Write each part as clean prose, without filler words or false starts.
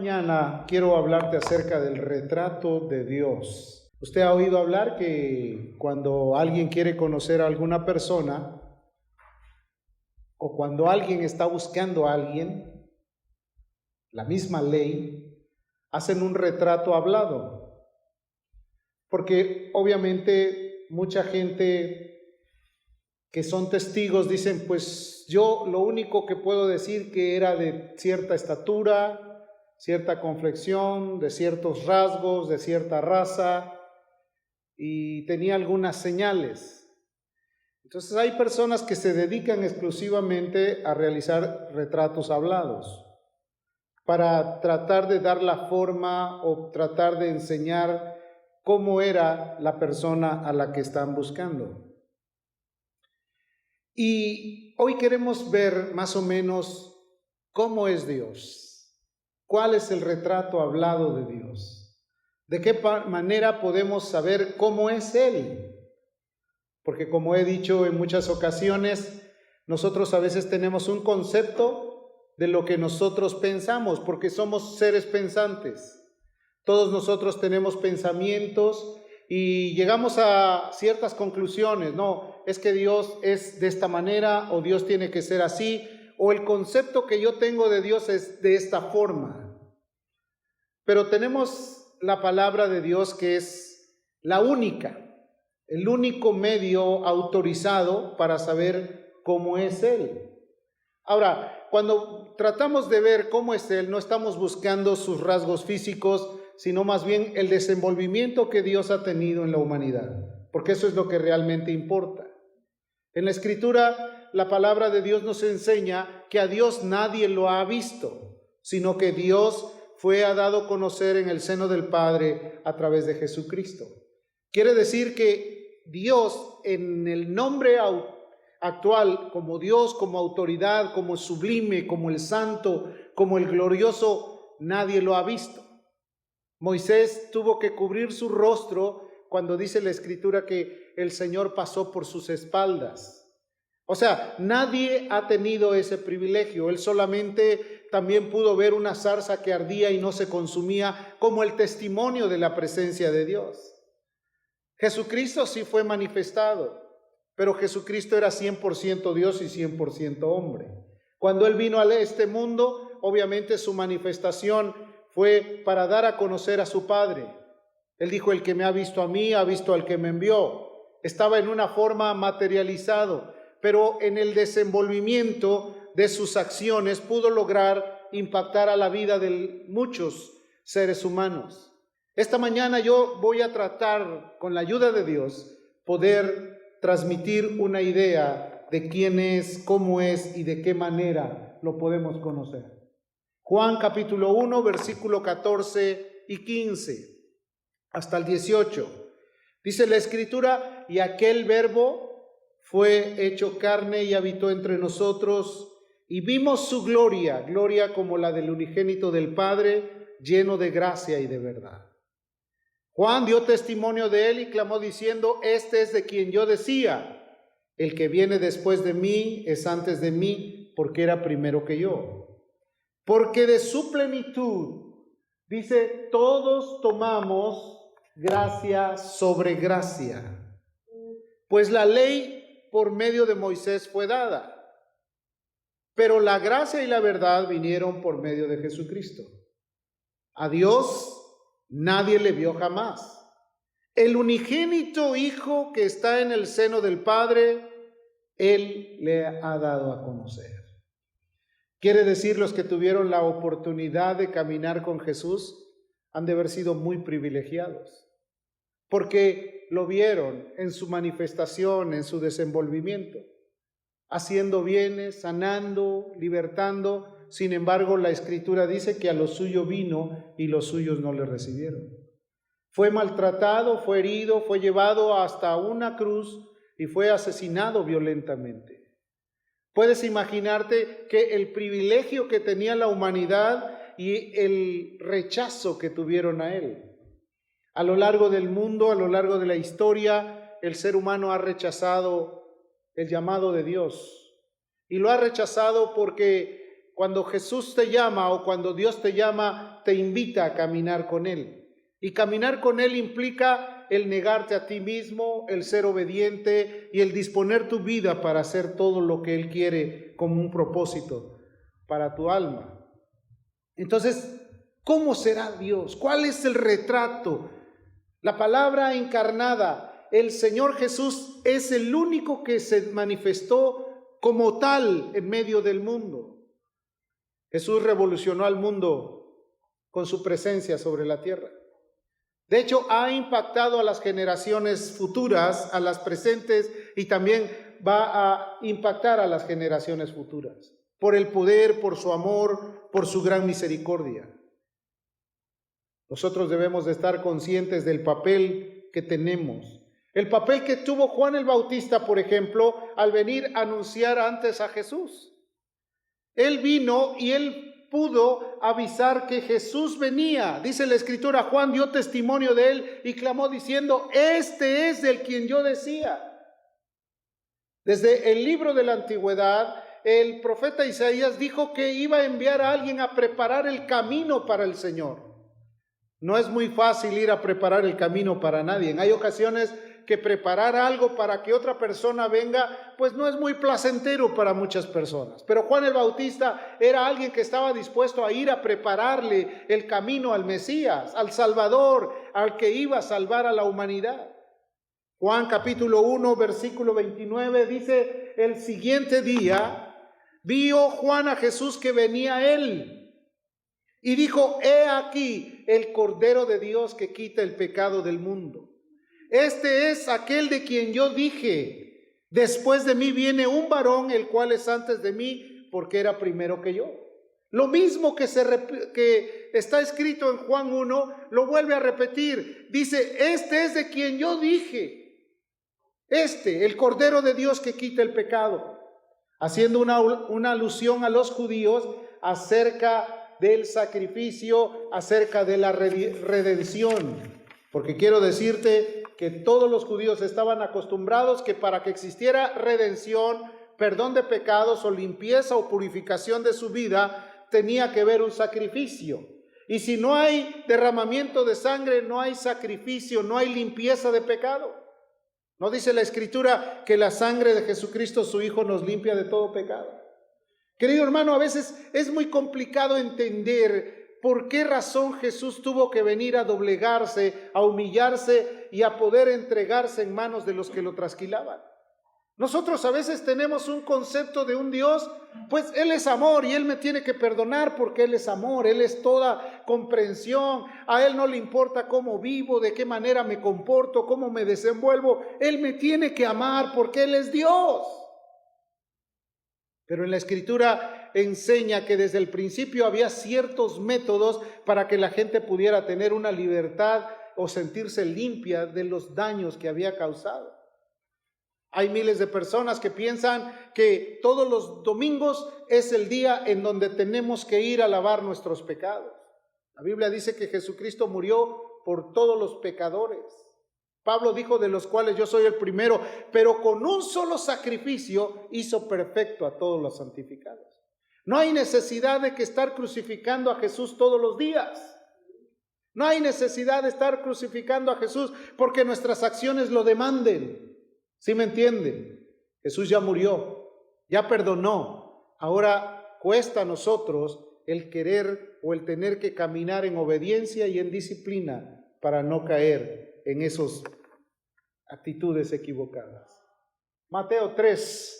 mañana quiero hablarte acerca del retrato de Dios. Usted ha oído hablar que cuando alguien quiere conocer a alguna persona o cuando alguien está buscando a alguien, la misma ley, hacen un retrato hablado. Porque obviamente mucha gente que son testigos dicen, pues yo lo único que puedo decir que era de cierta estatura, cierta complexión, de ciertos rasgos, de cierta raza, y tenía algunas señales. Entonces hay personas que se dedican exclusivamente a realizar retratos hablados para tratar de dar la forma o tratar de enseñar cómo era la persona a la que están buscando. Y hoy queremos ver más o menos cómo es Dios. ¿Cuál es el retrato hablado de Dios? ¿De qué manera podemos saber cómo es Él? Porque como he dicho en muchas ocasiones, nosotros a veces tenemos un concepto de lo que nosotros pensamos, porque somos seres pensantes. Todos nosotros tenemos pensamientos y llegamos a ciertas conclusiones. No, es que Dios es de esta manera o Dios tiene que ser así, o el concepto que yo tengo de Dios es de esta forma. Pero tenemos la palabra de Dios que es la única, el único medio autorizado para saber cómo es Él. Ahora, cuando tratamos de ver cómo es Él, no estamos buscando sus rasgos físicos, sino más bien el desenvolvimiento que Dios ha tenido en la humanidad, porque eso es lo que realmente importa. En la Escritura, la palabra de Dios nos enseña que a Dios nadie lo ha visto, sino que Dios fue dado a conocer en el seno del Padre a través de Jesucristo. Quiere decir que Dios, en el nombre actual, como Dios, como autoridad, como sublime, como el santo, como el glorioso, nadie lo ha visto. Moisés tuvo que cubrir su rostro cuando dice la Escritura que el Señor pasó por sus espaldas. O sea, nadie ha tenido ese privilegio. Él solamente también pudo ver una zarza que ardía y no se consumía como el testimonio de la presencia de Dios. Jesucristo sí fue manifestado, pero Jesucristo era 100% Dios y 100% hombre. Cuando Él vino a este mundo, obviamente su manifestación fue para dar a conocer a su Padre. Él dijo, el que me ha visto a mí, ha visto al que me envió. Estaba en una forma materializado, pero en el desenvolvimiento de sus acciones pudo lograr impactar a la vida de muchos seres humanos. Esta mañana yo voy a tratar, con la ayuda de Dios, poder transmitir una idea de quién es, cómo es y de qué manera lo podemos conocer. Juan capítulo 1, versículo 14 y 15, hasta el 18. Dice la Escritura, y aquel verbo fue hecho carne y habitó entre nosotros, y vimos su gloria, gloria como la del unigénito del Padre, lleno de gracia y de verdad. Juan dio testimonio de él y clamó diciendo, este es de quien yo decía, el que viene después de mí es antes de mí, porque era primero que yo. Porque de su plenitud, dice, todos tomamos gracia sobre gracia. Pues la ley por medio de Moisés fue dada, pero la gracia y la verdad vinieron por medio de Jesucristo. A Dios nadie le vio jamás. El unigénito Hijo que está en el seno del Padre, Él le ha dado a conocer. Quiere decir, los que tuvieron la oportunidad de caminar con Jesús han de haber sido muy privilegiados, porque lo vieron en su manifestación, en su desenvolvimiento, haciendo bienes, sanando, libertando. Sin embargo, la Escritura dice que a lo suyo vino y los suyos no le recibieron. Fue maltratado, fue herido, fue llevado hasta una cruz y fue asesinado violentamente. Puedes imaginarte que el privilegio que tenía la humanidad y el rechazo que tuvieron a Él. A lo largo del mundo, a lo largo de la historia, el ser humano ha rechazado el llamado de Dios. Y lo ha rechazado porque cuando Jesús te llama o cuando Dios te llama, te invita a caminar con Él. Y caminar con Él implica el negarte a ti mismo, el ser obediente y el disponer tu vida para hacer todo lo que Él quiere como un propósito para tu alma. Entonces, ¿cómo será Dios? ¿Cuál es el retrato? La palabra encarnada, el Señor Jesús es el único que se manifestó como tal en medio del mundo. Jesús revolucionó al mundo con su presencia sobre la tierra. De hecho, ha impactado a las generaciones futuras, a las presentes, y también va a impactar a las generaciones futuras, por el poder, por su amor, por su gran misericordia. Nosotros debemos de estar conscientes del papel que tenemos. El papel que tuvo Juan el Bautista, por ejemplo, al venir a anunciar antes a Jesús. Él vino y él pudo avisar que Jesús venía. Dice la Escritura, Juan dio testimonio de él y clamó diciendo, este es el quien yo decía. Desde el libro de la antigüedad, el profeta Isaías dijo que iba a enviar a alguien a preparar el camino para el Señor. No es muy fácil ir a preparar el camino para nadie. Hay ocasiones que preparar algo para que otra persona venga, pues no es muy placentero para muchas personas. Pero Juan el Bautista era alguien que estaba dispuesto a ir a prepararle el camino al Mesías, al Salvador, al que iba a salvar a la humanidad. Juan capítulo 1, versículo 29 dice, el siguiente día vio Juan a Jesús que venía a él y dijo, he aquí el Cordero de Dios que quita el pecado del mundo. Este es aquel de quien yo dije, después de mí viene un varón, el cual es antes de mí, porque era primero que yo. Lo mismo que está escrito en Juan 1, lo vuelve a repetir. Dice, este es de quien yo dije. El Cordero de Dios que quita el pecado. Haciendo una alusión a los judíos acerca del sacrificio, acerca de la redención. Porque quiero decirte que todos los judíos estaban acostumbrados que para que existiera redención, perdón de pecados o limpieza o purificación de su vida, tenía que haber un sacrificio. Y si no hay derramamiento de sangre, no hay sacrificio, no hay limpieza de pecado. ¿No dice la Escritura que la sangre de Jesucristo, su Hijo, nos limpia de todo pecado? Querido hermano, a veces es muy complicado entender por qué razón Jesús tuvo que venir a doblegarse, a humillarse y a poder entregarse en manos de los que lo trasquilaban. Nosotros a veces tenemos un concepto de un Dios, pues Él es amor y Él me tiene que perdonar porque Él es amor, Él es toda comprensión, a Él no le importa cómo vivo, de qué manera me comporto, cómo me desenvuelvo, Él me tiene que amar porque Él es Dios. Pero en la Escritura enseña que desde el principio había ciertos métodos para que la gente pudiera tener una libertad o sentirse limpia de los daños que había causado. Hay miles de personas que piensan que todos los domingos es el día en donde tenemos que ir a lavar nuestros pecados. La Biblia dice que Jesucristo murió por todos los pecadores. Pablo dijo, de los cuales yo soy el primero, pero con un solo sacrificio hizo perfecto a todos los santificados. No hay necesidad de que estar crucificando a Jesús todos los días. No hay necesidad de estar crucificando a Jesús porque nuestras acciones lo demanden. ¿Sí me entienden? Jesús ya murió, ya perdonó. Ahora cuesta a nosotros el querer o el tener que caminar en obediencia y en disciplina para no caer en esas actitudes equivocadas. Mateo 3.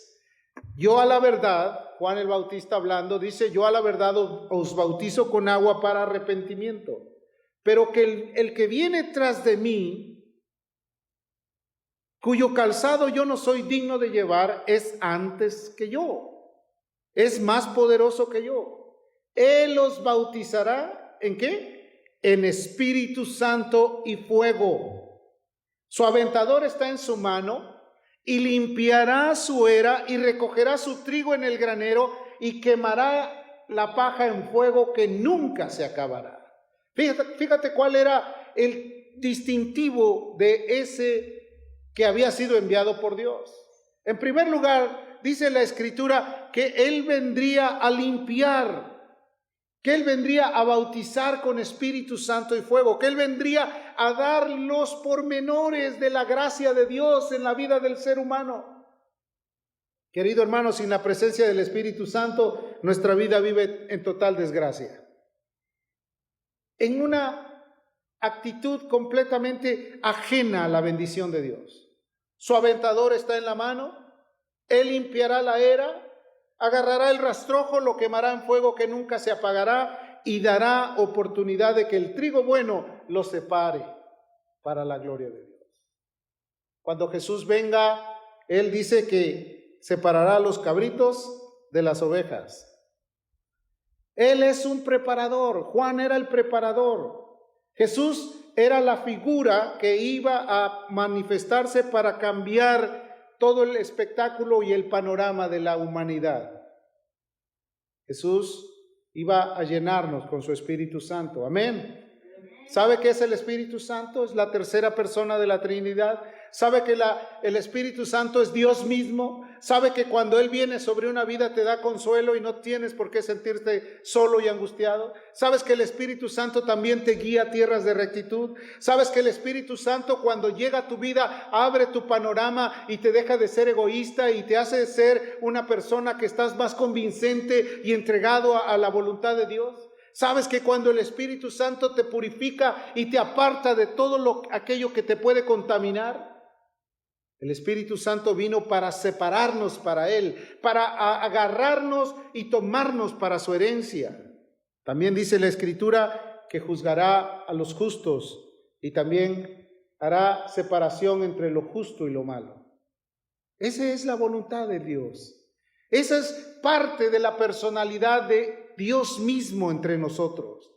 Yo a la verdad, Juan el Bautista hablando, dice, yo a la verdad os bautizo con agua para arrepentimiento, pero que el que viene tras de mí, cuyo calzado yo no soy digno de llevar, es antes que yo, es más poderoso que yo. Él os bautizará, ¿en qué? En Espíritu Santo y fuego. Su aventador está en su mano, y limpiará su era, y recogerá su trigo en el granero, y quemará la paja en fuego que nunca se acabará. Fíjate cuál era el distintivo de ese que había sido enviado por Dios. En primer lugar, dice la Escritura que Él vendría a limpiar que Él vendría a bautizar con Espíritu Santo y fuego, que Él vendría a dar los pormenores de la gracia de Dios en la vida del ser humano. Querido hermano, sin la presencia del Espíritu Santo, nuestra vida vive en total desgracia, en una actitud completamente ajena a la bendición de Dios. Su aventador está en la mano, Él limpiará la era, agarrará el rastrojo, lo quemará en fuego que nunca se apagará y dará oportunidad de que el trigo bueno lo separe para la gloria de Dios. Cuando Jesús venga, Él dice que separará a los cabritos de las ovejas. Él es un preparador. Juan era el preparador. Jesús era la figura que iba a manifestarse para cambiar todo el espectáculo y el panorama de la humanidad. Jesús iba a llenarnos con su Espíritu Santo. Amén. ¿Sabe qué es el Espíritu Santo? Es la tercera persona de la Trinidad. ¿Sabe que el Espíritu Santo es Dios mismo? ¿Sabe que cuando Él viene sobre una vida te da consuelo y no tienes por qué sentirte solo y angustiado? ¿Sabes que el Espíritu Santo también te guía a tierras de rectitud? ¿Sabes que el Espíritu Santo cuando llega a tu vida abre tu panorama y te deja de ser egoísta y te hace ser una persona que estás más convincente y entregado a la voluntad de Dios? ¿Sabes que cuando el Espíritu Santo te purifica y te aparta de todo aquello que te puede contaminar? El Espíritu Santo vino para separarnos para Él, para agarrarnos y tomarnos para su herencia. También dice la Escritura que juzgará a los justos y también hará separación entre lo justo y lo malo. Esa es la voluntad de Dios. Esa es parte de la personalidad de Dios mismo entre nosotros.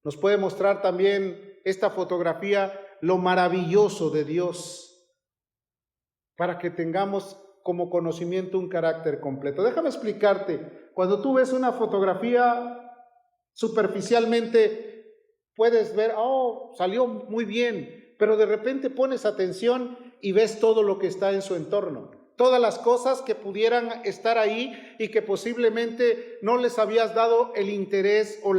Nos puede mostrar también esta fotografía lo maravilloso de Dios, para que tengamos como conocimiento un carácter completo. Déjame explicarte, cuando tú ves una fotografía superficialmente puedes ver, oh, salió muy bien, pero de repente pones atención y ves todo lo que está en su entorno, todas las cosas que pudieran estar ahí y que posiblemente no les habías dado el interés o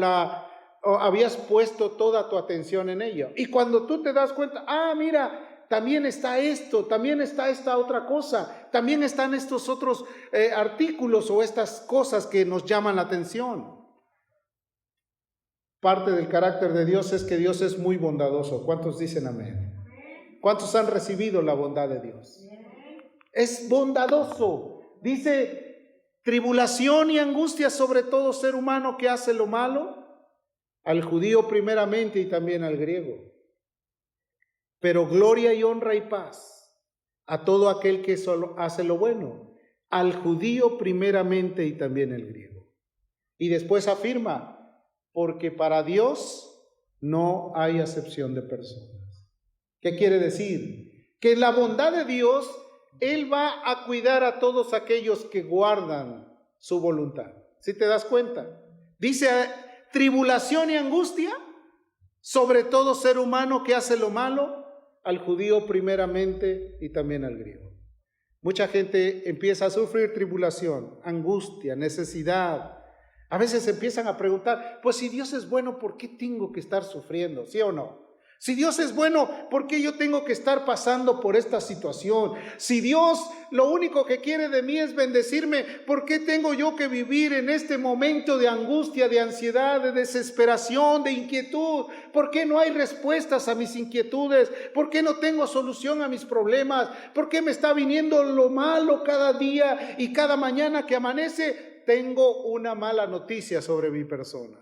habías puesto toda tu atención en ello. Y cuando tú te das cuenta, mira, también está esto, también está esta otra cosa, también están estos otros artículos o estas cosas que nos llaman la atención. Parte del carácter de Dios es que Dios es muy bondadoso. ¿Cuántos dicen amén? ¿Cuántos han recibido la bondad de Dios? Es bondadoso. Dice, tribulación y angustia sobre todo ser humano que hace lo malo, al judío primeramente y también al griego. Pero gloria y honra y paz a todo aquel que solo hace lo bueno, al judío primeramente y también al griego. Y después afirma, porque para Dios no hay acepción de personas. ¿Qué quiere decir? Que en la bondad de Dios, Él va a cuidar a todos aquellos que guardan su voluntad. ¿Sí te das cuenta? Dice, tribulación y angustia sobre todo ser humano que hace lo malo, al judío primeramente y también al griego. Mucha gente empieza a sufrir tribulación, angustia, necesidad. A veces empiezan a preguntar, pues si Dios es bueno, ¿por qué tengo que estar sufriendo? ¿Sí o no? Si Dios es bueno, ¿por qué yo tengo que estar pasando por esta situación? Si Dios lo único que quiere de mí es bendecirme, ¿por qué tengo yo que vivir en este momento de angustia, de ansiedad, de desesperación, de inquietud? ¿Por qué no hay respuestas a mis inquietudes? ¿Por qué no tengo solución a mis problemas? ¿Por qué me está viniendo lo malo cada día y cada mañana que amanece tengo una mala noticia sobre mi persona?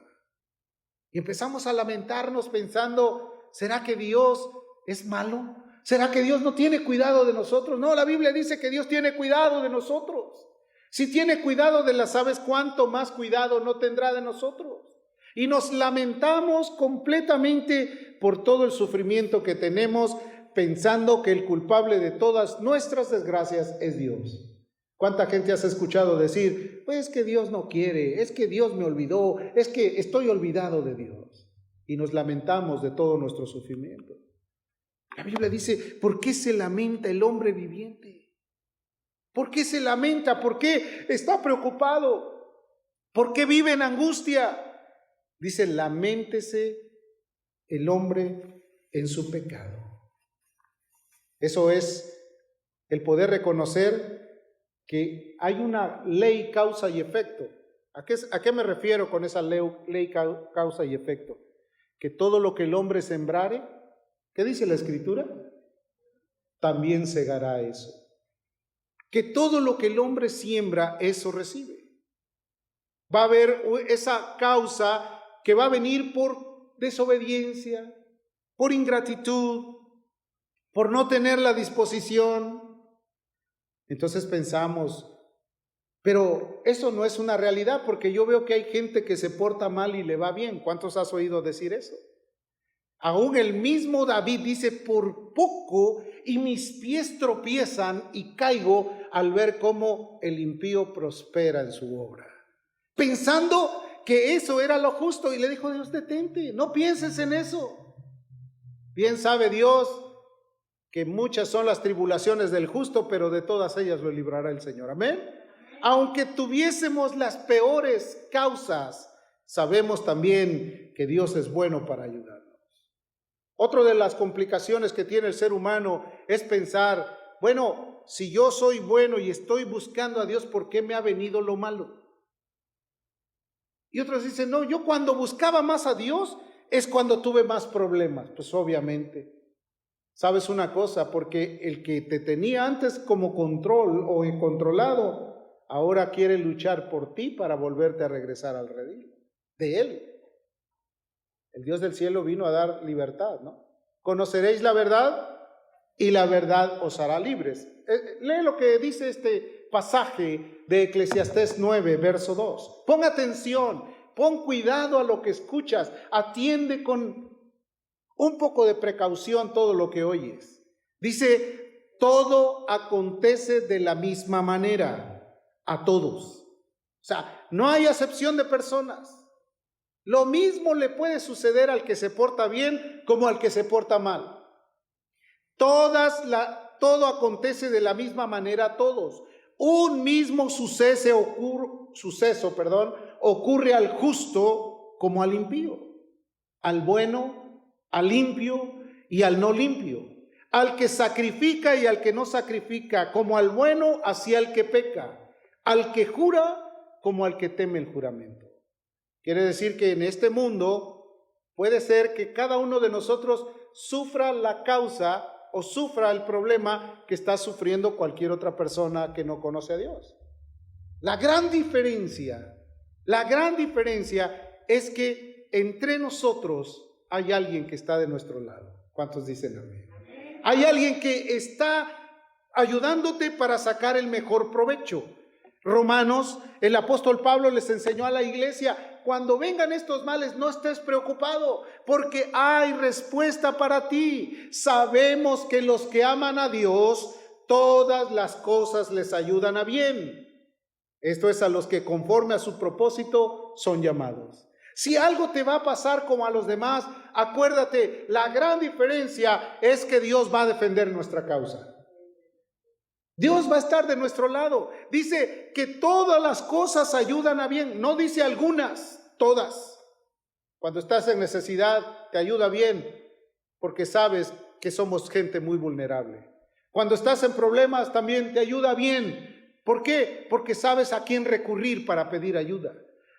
Y empezamos a lamentarnos pensando, ¿será que Dios es malo? ¿Será que Dios no tiene cuidado de nosotros? No, la Biblia dice que Dios tiene cuidado de nosotros. Si tiene cuidado de las aves, ¿cuánto más cuidado no tendrá de nosotros? Y nos lamentamos completamente por todo el sufrimiento que tenemos, pensando que el culpable de todas nuestras desgracias es Dios. ¿Cuánta gente has escuchado decir, pues es que Dios no quiere, es que Dios me olvidó, es que estoy olvidado de Dios? Y nos lamentamos de todo nuestro sufrimiento. La Biblia dice, ¿por qué se lamenta el hombre viviente? ¿Por qué se lamenta? ¿Por qué está preocupado? ¿Por qué vive en angustia? Dice, laméntese el hombre en su pecado. Eso es el poder reconocer que hay una ley, causa y efecto. ¿A qué me refiero con esa ley, causa y efecto? Que todo lo que el hombre sembrare, ¿qué dice la Escritura? También segará eso. Que todo lo que el hombre siembra, eso recibe. Va a haber esa causa que va a venir por desobediencia, por ingratitud, por no tener la disposición. Entonces pensamos, pero eso no es una realidad, porque yo veo que hay gente que se porta mal y le va bien. ¿Cuántos has oído decir eso? Aún el mismo David dice, por poco y mis pies tropiezan y caigo al ver cómo el impío prospera en su obra. Pensando que eso era lo justo, y le dijo Dios, detente, no pienses en eso. Bien sabe Dios que muchas son las tribulaciones del justo, pero de todas ellas lo librará el Señor. Amén. Aunque tuviésemos las peores causas, sabemos también que Dios es bueno para ayudarnos. Otra de las complicaciones que tiene el ser humano es pensar, bueno, si yo soy bueno y estoy buscando a Dios, ¿por qué me ha venido lo malo? Y otros dicen, no, yo cuando buscaba más a Dios es cuando tuve más problemas. Pues obviamente, ¿sabes una cosa? Porque el que te tenía antes como control o controlado, ahora quiere luchar por ti para volverte a regresar al redil de Él. El Dios del cielo vino a dar libertad, ¿no? Conoceréis la verdad y la verdad os hará libres. Lee lo que dice este pasaje de Eclesiastés 9, verso 2. Pon atención, pon cuidado a lo que escuchas, atiende con un poco de precaución todo lo que oyes. Dice, todo acontece de la misma manera a todos. O sea, no hay acepción de personas. Lo mismo le puede suceder al que se porta bien como al que se porta mal. Todo acontece de la misma manera a todos. Un mismo suceso ocurre al justo como al impío, al bueno, al limpio y al no limpio, al que sacrifica y al que no sacrifica, como al bueno así al que peca, al que jura como al que teme el juramento. Quiere decir que en este mundo puede ser que cada uno de nosotros sufra la causa o sufra el problema que está sufriendo cualquier otra persona que no conoce a Dios. La gran diferencia es que entre nosotros hay alguien que está de nuestro lado. ¿Cuántos dicen amén? Hay alguien que está ayudándote para sacar el mejor provecho. Romanos, el apóstol Pablo les enseñó a la iglesia, cuando vengan estos males no estés preocupado, porque hay respuesta para ti. Sabemos que los que aman a Dios, todas las cosas les ayudan a bien. Esto es a los que conforme a su propósito son llamados. Si algo te va a pasar como a los demás, acuérdate, la gran diferencia es que Dios va a defender nuestra causa. Dios va a estar de nuestro lado. Dice que todas las cosas ayudan a bien. No dice algunas, todas. Cuando estás en necesidad, te ayuda bien, porque sabes que somos gente muy vulnerable. Cuando estás en problemas, también te ayuda bien. ¿Por qué? Porque sabes a quién recurrir para pedir ayuda.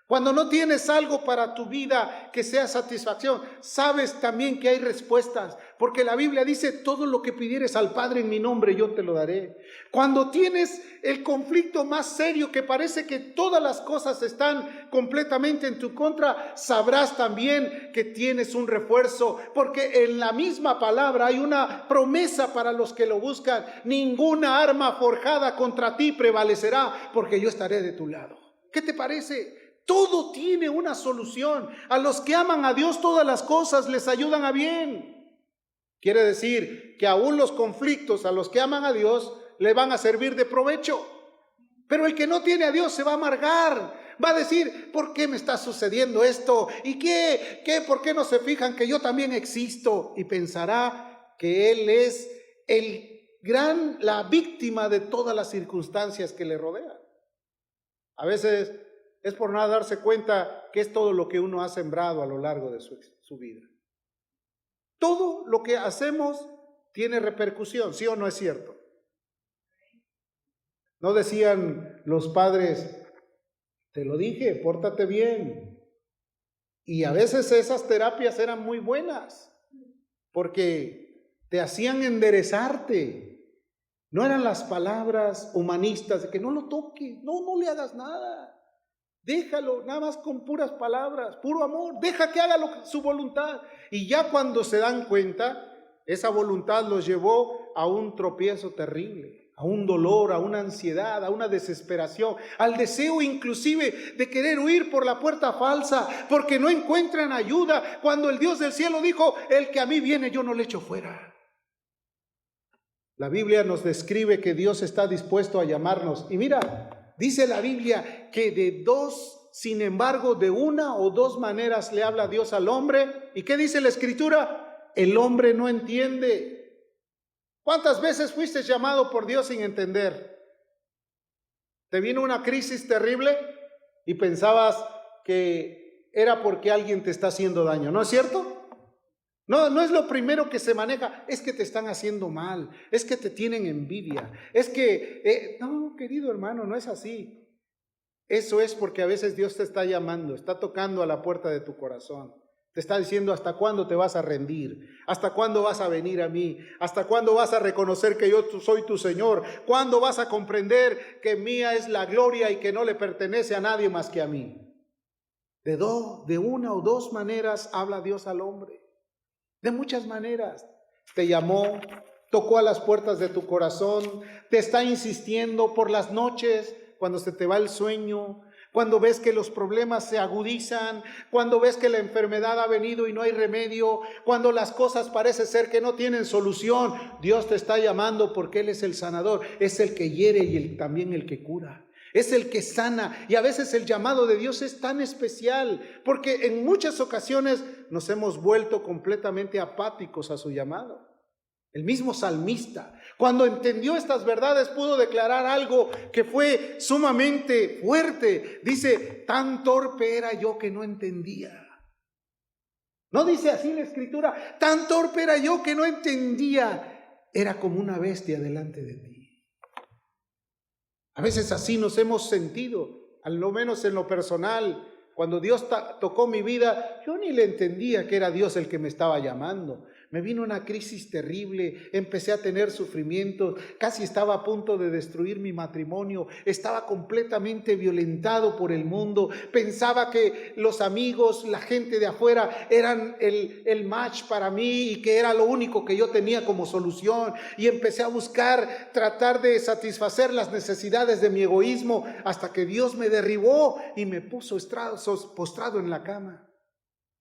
Cuando no tienes algo para tu vida que sea satisfacción, sabes también que hay respuestas, porque la Biblia dice, todo lo que pidieres al Padre en mi nombre, yo te lo daré. Cuando tienes el conflicto más serio, que parece que todas las cosas están completamente en tu contra, sabrás también que tienes un refuerzo, porque en la misma palabra hay una promesa para los que lo buscan. Ninguna arma forjada contra ti prevalecerá, porque yo estaré de tu lado. ¿Qué te parece? Todo tiene una solución. A los que aman a Dios, todas las cosas les ayudan a bien. Quiere decir que aún los conflictos a los que aman a Dios le van a servir de provecho. Pero el que no tiene a Dios se va a amargar. Va a decir, ¿por qué me está sucediendo esto? ¿Y qué? ¿Por qué no se fijan que yo también existo? Y pensará que él es la víctima de todas las circunstancias que le rodean. A veces es por no darse cuenta que es todo lo que uno ha sembrado a lo largo de su vida. Todo lo que hacemos tiene repercusión, ¿sí o no es cierto? ¿No decían los padres, te lo dije, pórtate bien? Y a veces esas terapias eran muy buenas, porque te hacían enderezarte. No eran las palabras humanistas de que no lo toques, no le hagas nada. Déjalo, nada más con puras palabras, puro amor. Deja que haga su voluntad. Y ya cuando se dan cuenta, esa voluntad los llevó a un tropiezo terrible, a un dolor, a una ansiedad, a una desesperación, al deseo inclusive de querer huir por la puerta falsa, porque no encuentran ayuda, cuando el Dios del cielo dijo, el que a mí viene yo no le echo fuera. La Biblia nos describe que Dios está dispuesto a llamarnos. Y mira, dice la Biblia que de dos, sin embargo, de una o dos maneras le habla Dios al hombre. ¿Y qué dice la Escritura? El hombre no entiende. ¿Cuántas veces fuiste llamado por Dios sin entender? ¿Te vino una crisis terrible y pensabas que era porque alguien te está haciendo daño? ¿No es cierto? No es lo primero que se maneja, es que te están haciendo mal, es que te tienen envidia, es que, no, querido hermano, no es así. Eso es porque a veces Dios te está llamando, está tocando a la puerta de tu corazón. Te está diciendo, ¿hasta cuándo te vas a rendir? ¿Hasta cuándo vas a venir a mí? ¿Hasta cuándo vas a reconocer que yo soy tu Señor? ¿Cuándo vas a comprender que mía es la gloria y que no le pertenece a nadie más que a mí? De una o dos maneras habla Dios al hombre. De muchas maneras. Te llamó, tocó a las puertas de tu corazón, te está insistiendo por las noches, cuando se te va el sueño, cuando ves que los problemas se agudizan, cuando ves que la enfermedad ha venido y no hay remedio, cuando las cosas parece ser que no tienen solución. Dios te está llamando porque Él es el sanador, es el que hiere y también el que cura. Es el que sana, y a veces el llamado de Dios es tan especial, porque en muchas ocasiones nos hemos vuelto completamente apáticos a su llamado. El mismo salmista, cuando entendió estas verdades, pudo declarar algo que fue sumamente fuerte. Dice, tan torpe era yo que no entendía. No dice así la Escritura, tan torpe era yo que no entendía. Era como una bestia delante de ti. A veces así nos hemos sentido, al menos en lo personal. Cuando Dios tocó mi vida, yo ni le entendía que era Dios el que me estaba llamando. Me vino una crisis terrible, empecé a tener sufrimiento, casi estaba a punto de destruir mi matrimonio, estaba completamente violentado por el mundo, pensaba que los amigos, la gente de afuera eran el match para mí y que era lo único que yo tenía como solución, y empecé a buscar, tratar de satisfacer las necesidades de mi egoísmo, hasta que Dios me derribó y me puso postrado en la cama.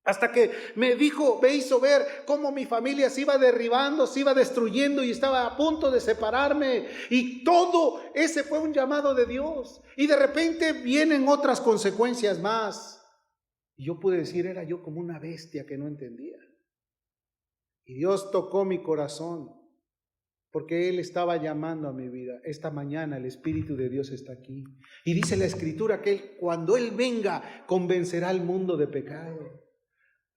Hasta que me hizo ver cómo mi familia se iba derribando, se iba destruyendo y estaba a punto de separarme. Y todo ese fue un llamado de Dios. Y de repente vienen otras consecuencias más. Y yo pude decir, era yo como una bestia que no entendía. Y Dios tocó mi corazón, porque Él estaba llamando a mi vida. Esta mañana el Espíritu de Dios está aquí. Y dice la Escritura que cuando Él venga, convencerá al mundo de pecado.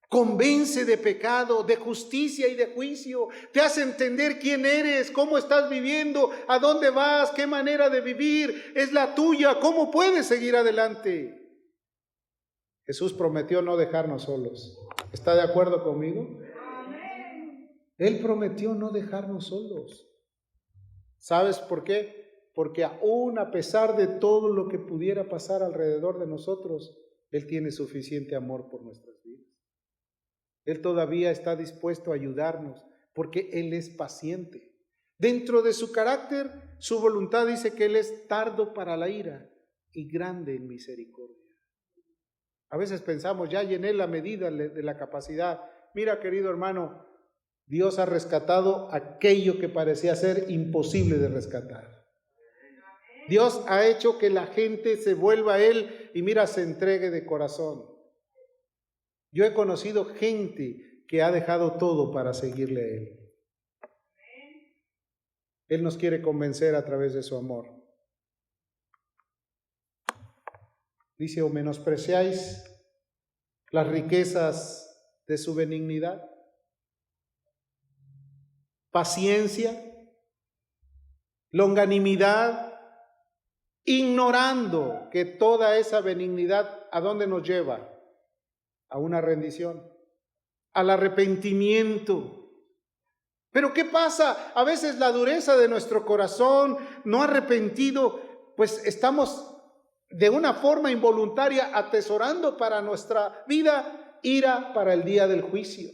Convence de pecado, de justicia y de juicio. Te hace entender quién eres, cómo estás viviendo, a dónde vas, qué manera de vivir es la tuya, cómo puedes seguir adelante. Jesús prometió no dejarnos solos. ¿Está de acuerdo conmigo? Él prometió no dejarnos solos. ¿Sabes por qué? Porque aún a pesar de todo lo que pudiera pasar alrededor de nosotros, Él tiene suficiente amor por nuestras vidas. Él todavía está dispuesto a ayudarnos porque Él es paciente. Dentro de su carácter, su voluntad dice que Él es tardo para la ira y grande en misericordia. A veces pensamos, ya llené la medida de la capacidad. Mira, querido hermano, Dios ha rescatado aquello que parecía ser imposible de rescatar. Dios ha hecho que la gente se vuelva a Él y mira, se entregue de corazón. Yo he conocido gente que ha dejado todo para seguirle a Él. Él nos quiere convencer a través de su amor. Dice, o menospreciáis las riquezas de su benignidad, paciencia, longanimidad, ignorando que toda esa benignidad, ¿a dónde nos lleva? A una rendición, al arrepentimiento. Pero ¿qué pasa? A veces la dureza de nuestro corazón, no arrepentido, pues estamos de una forma involuntaria atesorando para nuestra vida ira para el día del juicio.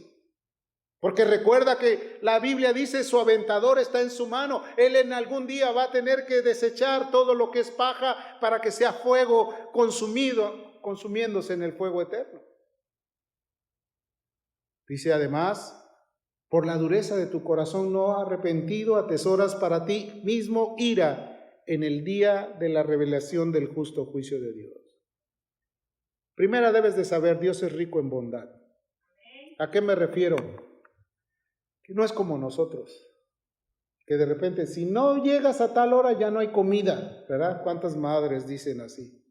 Porque recuerda que la Biblia dice, su aventador está en su mano. Él en algún día va a tener que desechar todo lo que es paja para que sea fuego consumiéndose en el fuego eterno. Dice además, por la dureza de tu corazón no arrepentido, atesoras para ti mismo ira en el día de la revelación del justo juicio de Dios. Primera, debes de saber, Dios es rico en bondad. ¿A qué me refiero? Que no es como nosotros, que de repente, si no llegas a tal hora ya no hay comida, ¿verdad? ¿Cuántas madres dicen así?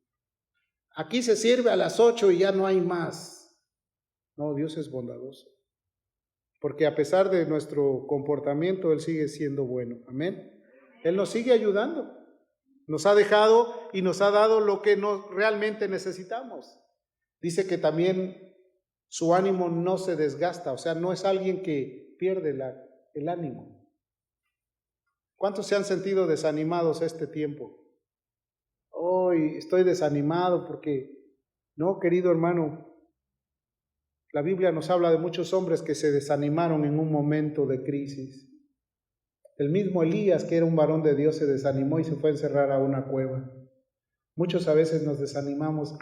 Aquí se sirve a las 8 y ya no hay más. No, Dios es bondadoso, porque a pesar de nuestro comportamiento, Él sigue siendo bueno. Amén. Él nos sigue ayudando. Nos ha dejado y nos ha dado lo que realmente necesitamos. Dice que también su ánimo no se desgasta, o sea, no es alguien que pierde el ánimo. ¿Cuántos se han sentido desanimados este tiempo? Hoy estoy desanimado porque, no, querido hermano, la Biblia nos habla de muchos hombres que se desanimaron en un momento de crisis. El mismo Elías, que era un varón de Dios, se desanimó y se fue a encerrar a una cueva. Muchos a veces nos desanimamos.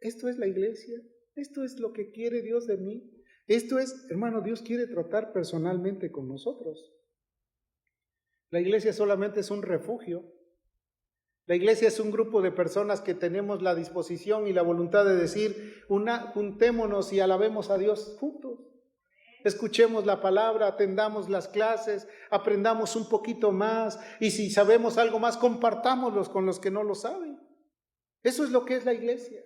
Esto es la iglesia, esto es lo que quiere Dios de mí. Esto es, hermano, Dios quiere tratar personalmente con nosotros. La iglesia solamente es un refugio. La iglesia es un grupo de personas que tenemos la disposición y la voluntad de decir, juntémonos y alabemos a Dios juntos. Escuchemos la palabra, atendamos las clases, aprendamos un poquito más y si sabemos algo más, compartámoslos con los que no lo saben. Eso es lo que es la iglesia.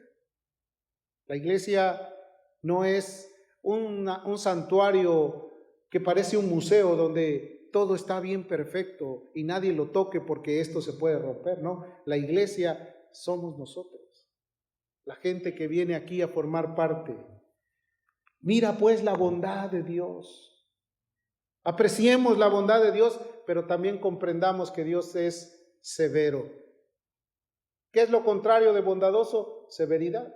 La iglesia no es un santuario que parece un museo donde todo está bien perfecto y nadie lo toque porque esto se puede romper, ¿no? La iglesia somos nosotros, la gente que viene aquí a formar parte. Mira pues la bondad de Dios. Apreciemos la bondad de Dios, pero también comprendamos que Dios es severo. ¿Qué es lo contrario de bondadoso? Severidad.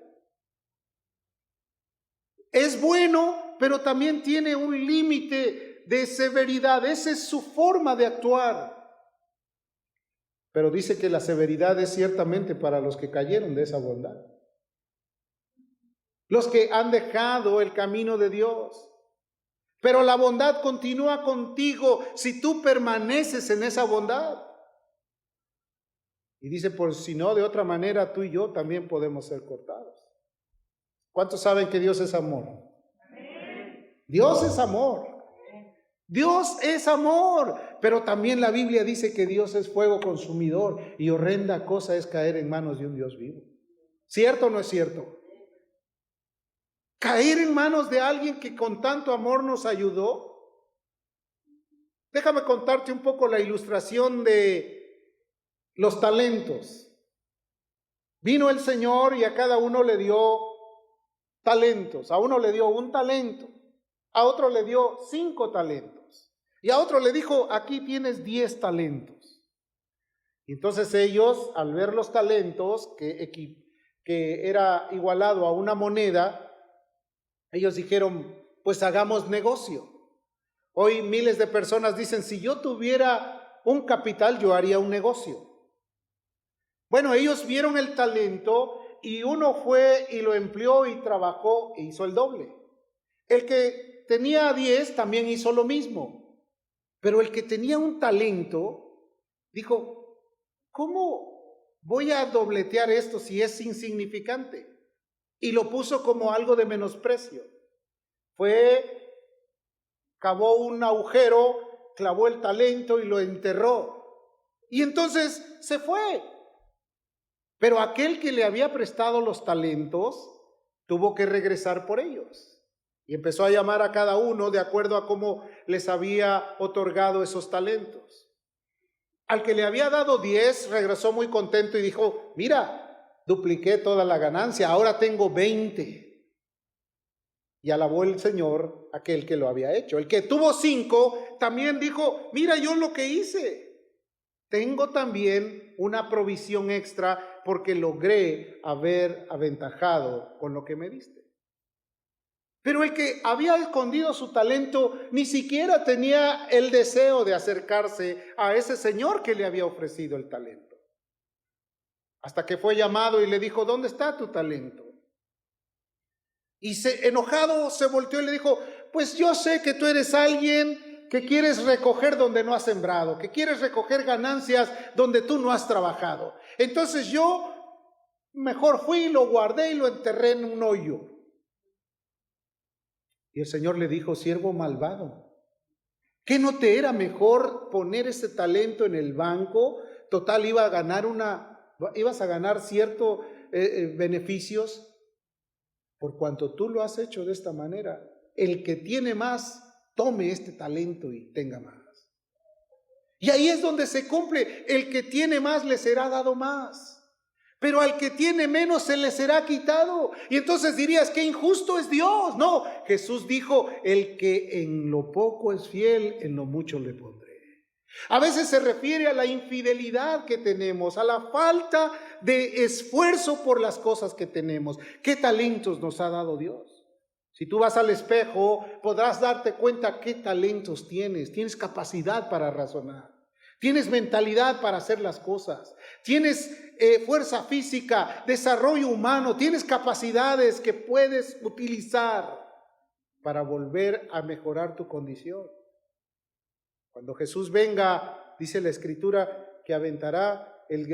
Es bueno, pero también tiene un límite de severidad. Esa es su forma de actuar. Pero dice que la severidad es ciertamente para los que cayeron de esa bondad. Los que han dejado el camino de Dios. Pero la bondad continúa contigo si tú permaneces en esa bondad. Y dice, por si no, de otra manera tú y yo también podemos ser cortados. ¿Cuántos saben que Dios es amor? Dios es amor. Dios es amor, pero también la Biblia dice que Dios es fuego consumidor y horrenda cosa es caer en manos de un Dios vivo. ¿Cierto o no es cierto? Caer en manos de alguien que con tanto amor nos ayudó. Déjame contarte un poco la ilustración de los talentos. Vino el Señor y a cada uno le dio talentos. A uno le dio 1 talento, a otro le dio 5 talentos y a otro le dijo, aquí tienes 10 talentos. Y entonces ellos, al ver los talentos que era igualado a una moneda, ellos dijeron, pues hagamos negocio. Hoy miles de personas dicen, si yo tuviera un capital, yo haría un negocio. Bueno, ellos vieron el talento y uno fue y lo empleó y trabajó e hizo el doble. El que tenía 10 también hizo lo mismo. Pero el que tenía un talento dijo, ¿cómo voy a dobletear esto si es insignificante? Y lo puso como algo de menosprecio. Cavó un agujero, clavó el talento y lo enterró. Y entonces se fue. Pero aquel que le había prestado los talentos tuvo que regresar por ellos. Y empezó a llamar a cada uno de acuerdo a cómo les había otorgado esos talentos. Al que le había dado 10, regresó muy contento y dijo, mira, dupliqué toda la ganancia, ahora tengo 20. Y alabó el Señor aquel que lo había hecho. El que tuvo 5 también dijo, mira yo lo que hice. Tengo también una provisión extra porque logré haber aventajado con lo que me diste. Pero el que había escondido su talento ni siquiera tenía el deseo de acercarse a ese señor que le había ofrecido el talento. Hasta que fue llamado y le dijo, ¿dónde está tu talento? Y enojado se volteó y le dijo, pues yo sé que tú eres alguien que quieres recoger donde no has sembrado, que quieres recoger ganancias donde tú no has trabajado. Entonces yo mejor fui, lo guardé y lo enterré en un hoyo. Y el Señor le dijo, siervo malvado, ¿qué no te era mejor poner ese talento en el banco? Total, ibas a ganar ciertos beneficios. Por cuanto tú lo has hecho de esta manera, el que tiene más, tome este talento y tenga más. Y ahí es donde se cumple, el que tiene más le será dado más. Pero al que tiene menos se le será quitado. Y entonces dirías, qué injusto es Dios. No, Jesús dijo, el que en lo poco es fiel, en lo mucho le pondré. A veces se refiere a la infidelidad que tenemos, a la falta de esfuerzo por las cosas que tenemos. ¿Qué talentos nos ha dado Dios? Si tú vas al espejo, podrás darte cuenta qué talentos tienes. Tienes capacidad para razonar. Tienes mentalidad para hacer las cosas. Tienes fuerza física, desarrollo humano. Tienes capacidades que puedes utilizar para volver a mejorar tu condición. Cuando Jesús venga, dice la Escritura, que aventará el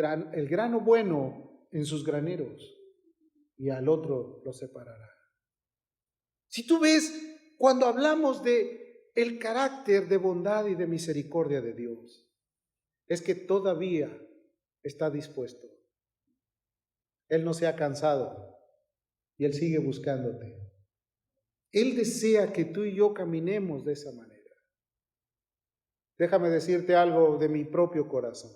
grano bueno en sus graneros y al otro lo separará. Si tú ves, cuando hablamos de el carácter de bondad y de misericordia de Dios, es que todavía está dispuesto. Él no se ha cansado y Él sigue buscándote. Él desea que tú y yo caminemos de esa manera. Déjame decirte algo de mi propio corazón.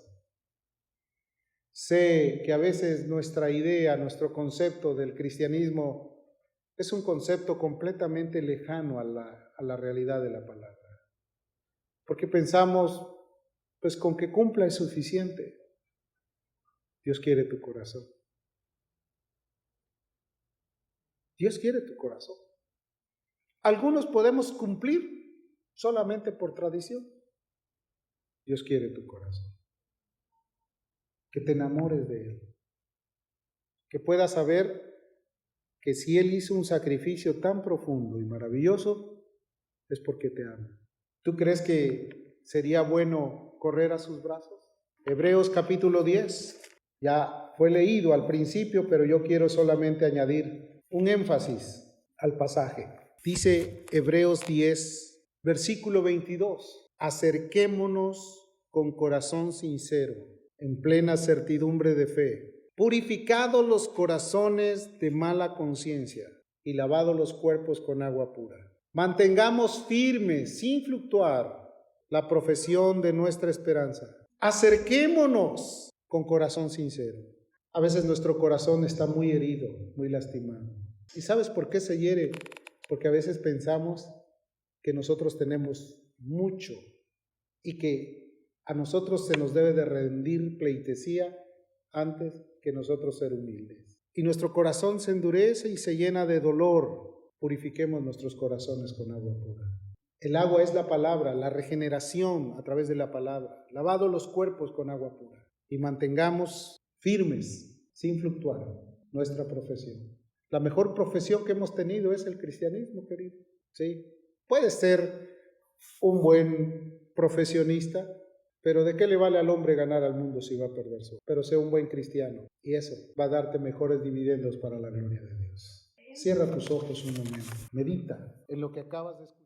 Sé que a veces nuestra idea, nuestro concepto del cristianismo es un concepto completamente lejano a la realidad de la palabra. Porque pensamos, pues con que cumpla es suficiente. Dios quiere tu corazón. Dios quiere tu corazón. Algunos podemos cumplir solamente por tradición. Dios quiere tu corazón. Que te enamores de Él. Que puedas saber que si Él hizo un sacrificio tan profundo y maravilloso, es porque te ama. ¿Tú crees que sería bueno correr a sus brazos? Hebreos capítulo 10. Ya fue leído al principio, pero yo quiero solamente añadir un énfasis al pasaje. Dice Hebreos 10, versículo 22. Acerquémonos con corazón sincero, en plena certidumbre de fe, purificados los corazones de mala conciencia y lavados los cuerpos con agua pura. Mantengamos firme, sin fluctuar, la profesión de nuestra esperanza. Acerquémonos con corazón sincero. A veces nuestro corazón está muy herido, muy lastimado. ¿Y sabes por qué se hiere? Porque a veces pensamos que nosotros tenemos mucho y que a nosotros se nos debe de rendir pleitesía antes que nosotros ser humildes. Y nuestro corazón se endurece y se llena de dolor. Purifiquemos nuestros corazones con agua pura. El agua es la palabra, la regeneración a través de la palabra. Lavado los cuerpos con agua pura. Y mantengamos firmes, sin fluctuar, nuestra profesión. La mejor profesión que hemos tenido es el cristianismo, querido. ¿Sí? Puede ser un buen profesionista, pero ¿de qué le vale al hombre ganar al mundo si va a perder su? Pero sea un buen cristiano y eso va a darte mejores dividendos para la gloria de Dios. Cierra tus ojos un momento, medita en lo que acabas de escuchar.